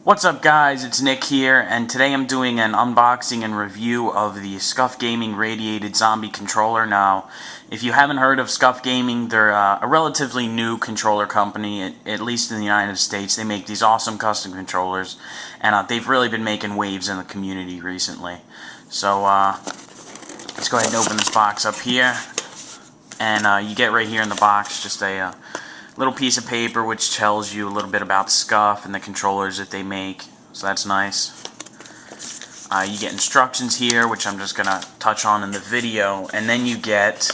What's up guys, it's Nick here, and today I'm doing an unboxing and review of the Scuf Gaming Radiated Zombie controller. Now, if you haven't heard of Scuf Gaming, they're a relatively new controller company, at least in the United States. They make these awesome custom controllers, and they've really been making waves in the community recently. So, let's go ahead and open this box up here, and you get right here in the box just a little piece of paper which tells you a little bit about Scuf and the controllers that they make, so that's nice. You get instructions here, which I'm just going to touch on in the video, and then you get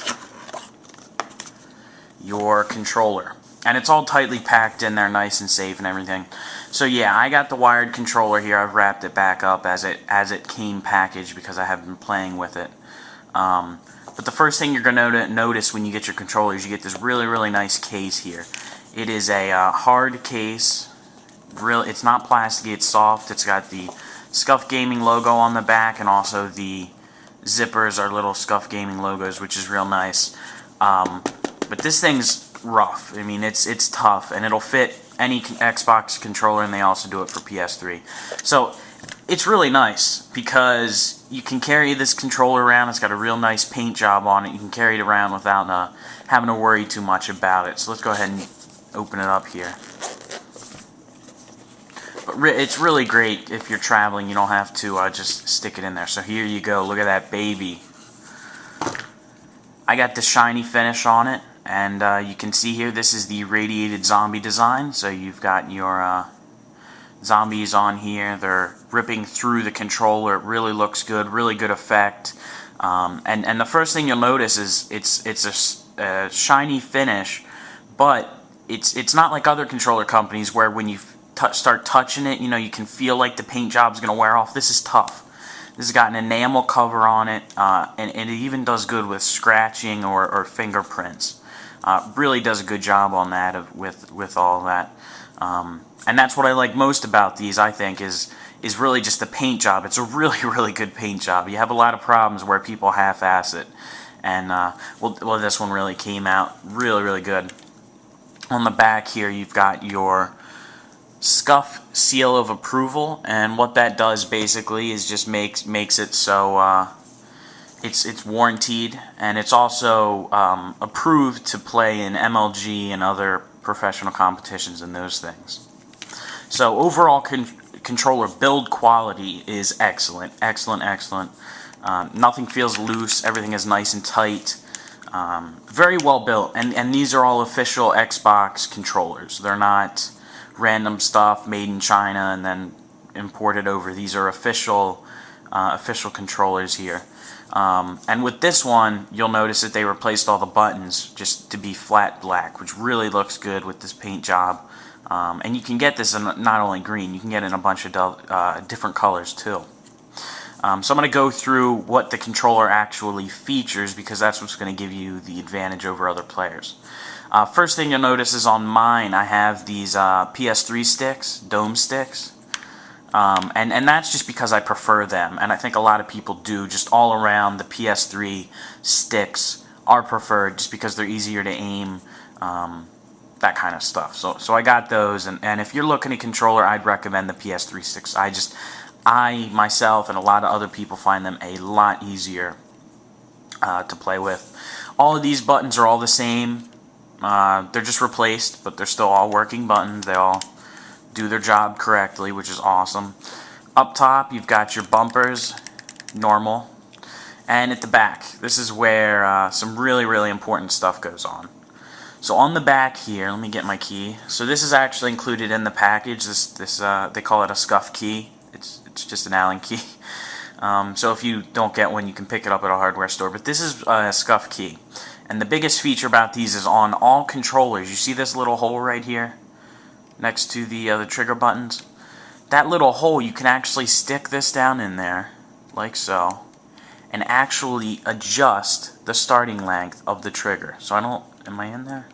your controller. And it's all tightly packed in there, nice and safe and everything. So yeah, I got the wired controller here. I've wrapped it back up as it came packaged because I have been playing with it. But the first thing you're going to notice when you get your controller is you get this really nice case here. It is a hard case. It's not plasticky, it's soft. It's got the Scuf Gaming logo on the back, and also the zippers are little Scuf Gaming logos, which is real nice. But this thing's rough. I mean, it's tough, and it'll fit any Xbox controller, and they also do it for PS3. So it's really nice because you can carry this controller around. It's got a real nice paint job on it. You can carry it around without having to worry too much about it. So let's go ahead and open it up here. But it's really great if you're traveling. You don't have to just stick it in there. So here you go. Look at that baby. I got the shiny finish on it, and you can see here this is the Radiated Zombie design. So you've got your zombies on here. They're ripping through the controller. It really looks good, really good effect. And the first thing you'll notice is it's a shiny finish, but it's not like other controller companies where when you start touching it, you can feel like the paint job's gonna wear off. This is tough. This has got an enamel cover on it, and it even does good with scratching or fingerprints. Really does a good job on that with all that. And that's what I like most about these, I think, is really just the paint job. It's a really good paint job. You have a lot of problems where people half-ass it, and well, this one really came out really good. On the back here, you've got your Scuf seal of approval, and what that does basically is just makes it so it's warranted, and it's also approved to play in MLG and other professional competitions and those things. So overall controller build quality is excellent. Nothing feels loose. Everything is nice and tight. Very well built. And these are all official Xbox controllers. They're not random stuff made in China and then imported over. These are official controllers here. And with this one, you'll notice that they replaced all the buttons just to be flat black, which really looks good with this paint job. And you can get this in not only green, you can get it in a bunch of different colors too. So I'm going to go through what the controller actually features, because that's what's going to give you the advantage over other players. First thing you'll notice is on mine I have these PS3 sticks, dome sticks. And that's just because I prefer them, and I think a lot of people do. Just all around, the PS3 sticks are preferred just because they're easier to aim, that kind of stuff. So I got those, and if you're looking at controller, I'd recommend the PS3 sticks. I myself and a lot of other people find them a lot easier to play with. All of these buttons are all the same. They're just replaced, but they're still all working buttons. They all do their job correctly, which is awesome. Up top, you've got your bumpers, normal. And at the back, this is where some really important stuff goes on. So on the back here, let me get my key. So this is actually included in the package. They call it a Scuf key. It's just an Allen key. So if you don't get one, you can pick it up at a hardware store. But this is a Scuf key. And the biggest feature about these is on all controllers. You see this little hole right here next to the trigger buttons? That little hole, you can actually stick this down in there, like so, and actually adjust the starting length of the trigger. So am I in there?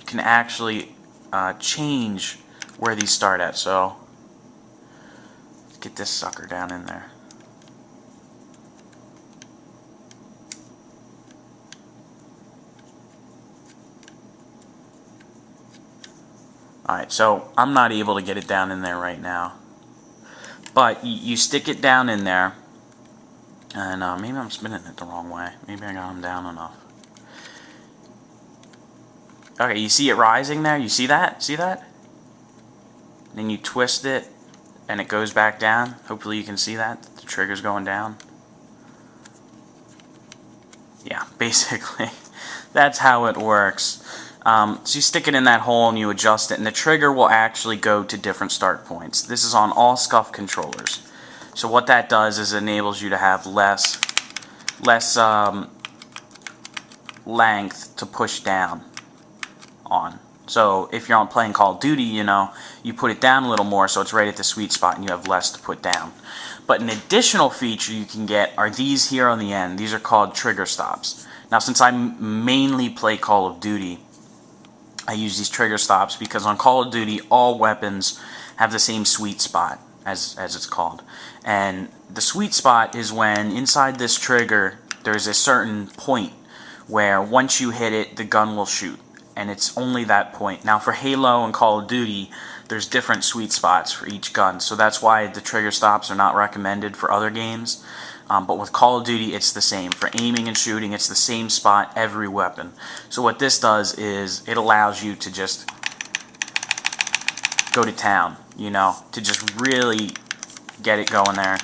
You can actually change where these start at. So let's get this sucker down in there. Alright, so I'm not able to get it down in there right now. But you stick it down in there, and maybe I'm spinning it the wrong way. Maybe I got them down enough. Okay, you see it rising there? You see that? See that? Then you twist it, and it goes back down. Hopefully you can see that. The trigger's going down. Yeah, basically, that's how it works. So you stick it in that hole and you adjust it, and the trigger will actually go to different start points. This is on all Scuf controllers. So what that does is it enables you to have less length to push down on. So if you're on playing Call of Duty, you know, you put it down a little more so it's right at the sweet spot and you have less to put down. But an additional feature you can get are these here on the end. These are called trigger stops. Now, since I mainly play Call of Duty, I use these trigger stops because on Call of Duty all weapons have the same sweet spot, as it's called. And the sweet spot is when inside this trigger there's a certain point where once you hit it the gun will shoot, and it's only that point. Now for Halo and Call of Duty there's different sweet spots for each gun, so that's why the trigger stops are not recommended for other games. But with Call of Duty it's the same. For aiming and shooting it's the same spot every weapon. So what this does is it allows you to just go to town, you know, to just really get it going there.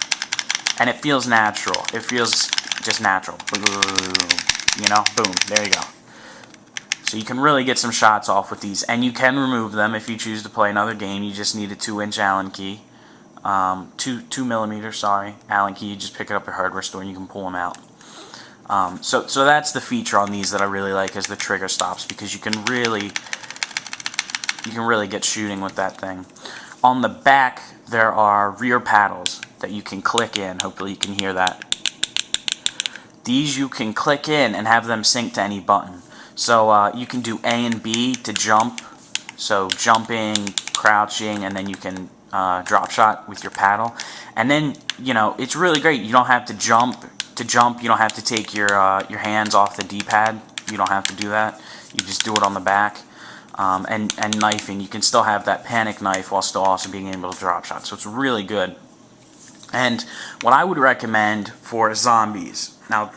And it feels natural. It feels just natural. You know, boom, there you go. So you can really get some shots off with these, and you can remove them if you choose to play another game. You just need a 2-inch Allen key, 2mm, sorry, Allen key. You just pick it up at a hardware store and you can pull them out. So that's the feature on these that I really like, is the trigger stops, because you can really get shooting with that thing. On the back there are rear paddles that you can click in. Hopefully you can hear that. These you can click in and have them sync to any button. So you can do A and B to jump, so jumping, crouching, and then you can drop shot with your paddle. And then, you know, it's really great. You don't have to jump. To jump, you don't have to take your hands off the D-pad. You don't have to do that. You just do it on the back. And knifing, you can still have that panic knife while still also being able to drop shot. So it's really good. And what I would recommend for zombies, now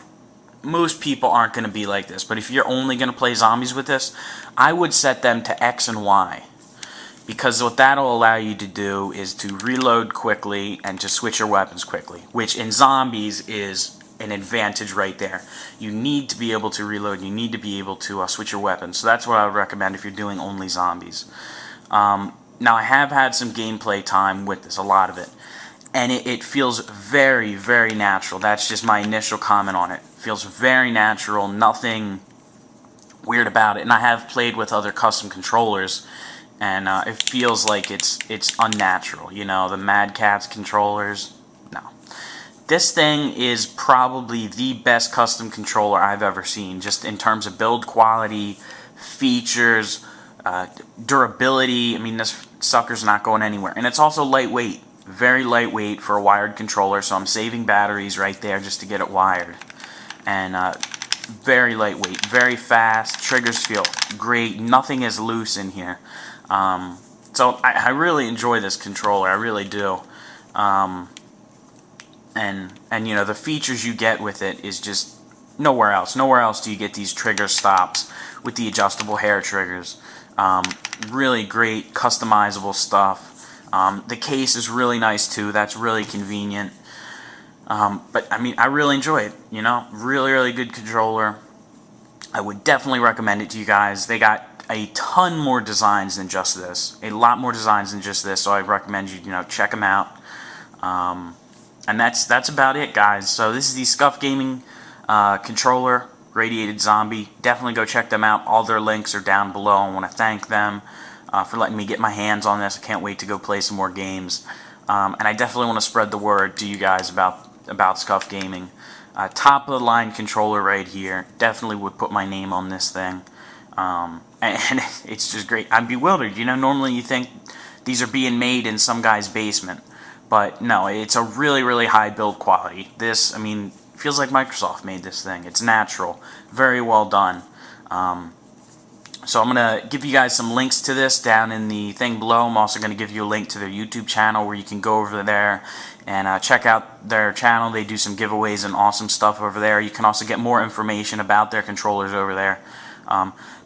most people aren't going to be like this, but if you're only going to play zombies with this, I would set them to X and Y, because what that'll allow you to do is to reload quickly and to switch your weapons quickly, which in zombies is an advantage right there. You need to be able to reload, you need to be able to switch your weapons. So that's what I would recommend if you're doing only zombies. Now I have had some gameplay time with this, a lot of it, and it feels very, very natural. That's just my initial comment on it. Feels very natural, nothing weird about it. And I have played with other custom controllers, and it feels like it's unnatural. You know, the Mad Catz controllers, no. This thing is probably the best custom controller I've ever seen, just in terms of build quality, features, durability. I mean, this sucker's not going anywhere. And it's also lightweight, very lightweight for a wired controller, so I'm saving batteries right there just to get it wired. And very lightweight, very fast, triggers feel great, nothing is loose in here. So I really enjoy this controller, I really do. And you know, the features you get with it is just nowhere else. Nowhere else do you get these trigger stops with the adjustable hair triggers. Really great customizable stuff. The case is really nice too, that's really convenient. But I mean, I really enjoy it, you know, really good controller. I would definitely recommend it to you guys. They got a ton more designs than just this, a lot more designs than just this, so I recommend you, check them out. And that's about it, guys. So this is the Scuf Gaming controller, Radiated Zombie. Definitely go check them out. All their links are down below. I want to thank them for letting me get my hands on this. I can't wait to go play some more games. And I definitely want to spread the word to you guys about Scuf Gaming. Top of the line controller right here. Definitely would put my name on this thing. And it's just great. I'm bewildered. Normally you think these are being made in some guy's basement. But no, it's a really high build quality. This, I mean, feels like Microsoft made this thing. It's natural. Very well done. So I'm going to give you guys some links to this down in the thing below. I'm also going to give you a link to their YouTube channel where you can go over there and check out their channel. They do some giveaways and awesome stuff over there. You can also get more information about their controllers over there.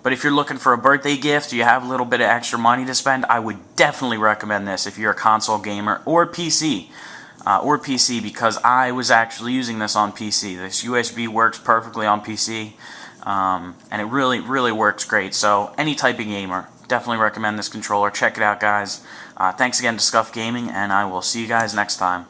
But if you're looking for a birthday gift, you have a little bit of extra money to spend, I would definitely recommend this if you're a console gamer or PC. Because I was actually using this on PC. This USB works perfectly on PC. And it really works great. So any type of gamer, definitely recommend this controller. Check it out, guys. Thanks again to Scuf Gaming, and I will see you guys next time.